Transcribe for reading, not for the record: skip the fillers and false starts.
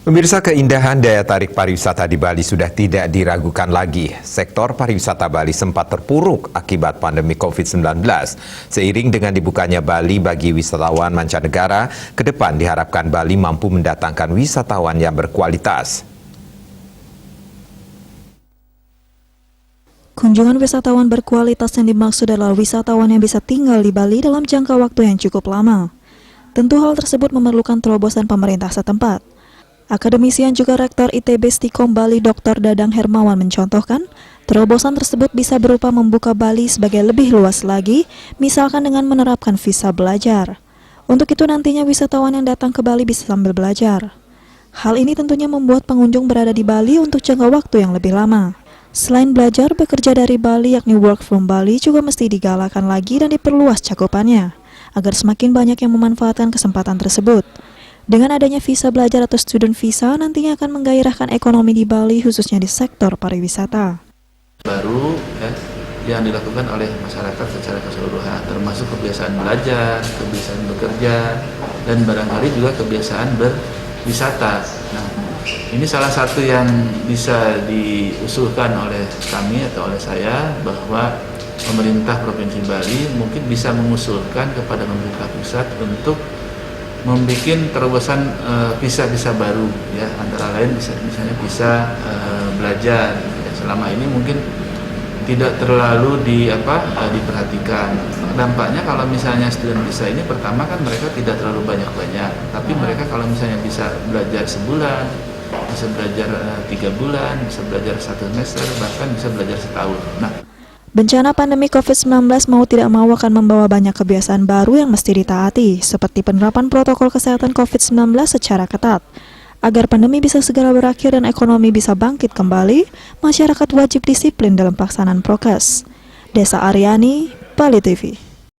Pemirsa, keindahan daya tarik pariwisata di Bali sudah tidak diragukan lagi. Sektor pariwisata Bali sempat terpuruk akibat pandemi COVID-19. Seiring dengan dibukanya Bali bagi wisatawan mancanegara, ke depan diharapkan Bali mampu mendatangkan wisatawan yang berkualitas. Kunjungan wisatawan berkualitas yang dimaksud adalah wisatawan yang bisa tinggal di Bali dalam jangka waktu yang cukup lama. Tentu hal tersebut memerlukan terobosan pemerintah setempat. Akademisi yang juga Rektor ITB Stikom Bali Dr. Dadang Hermawan mencontohkan, terobosan tersebut bisa berupa membuka Bali sebagai lebih luas lagi, misalkan dengan menerapkan visa belajar. Untuk itu nantinya wisatawan yang datang ke Bali bisa sambil belajar. Hal ini tentunya membuat pengunjung berada di Bali untuk jangka waktu yang lebih lama. Selain belajar, bekerja dari Bali yakni work from Bali juga mesti digalakan lagi dan diperluas cakupannya, agar semakin banyak yang memanfaatkan kesempatan tersebut. Dengan adanya visa belajar atau student visa, nantinya akan menggairahkan ekonomi di Bali, khususnya di sektor pariwisata. Baru yang dilakukan oleh masyarakat secara keseluruhan, termasuk kebiasaan belajar, kebiasaan bekerja, dan barangkali juga kebiasaan berwisata. Nah, ini salah satu yang bisa diusulkan oleh kami atau oleh saya, bahwa pemerintah Provinsi Bali mungkin bisa mengusulkan kepada pemerintah pusat untuk membuat terobosan visa-visa baru, ya, antara lain misalnya visa belajar. Ya, selama ini mungkin tidak terlalu diperhatikan. Dampaknya kalau misalnya student visa ini, pertama kan mereka tidak terlalu banyak-banyak, tapi mereka kalau misalnya bisa belajar sebulan, bisa belajar 3 bulan, bisa belajar 1 semester, bahkan bisa belajar setahun. Nah, bencana pandemi COVID-19 mau tidak mau akan membawa banyak kebiasaan baru yang mesti ditaati, seperti penerapan protokol kesehatan COVID-19 secara ketat. Agar pandemi bisa segera berakhir dan ekonomi bisa bangkit kembali, masyarakat wajib disiplin dalam pelaksanaan prokes. Desa Aryani, Bali TV.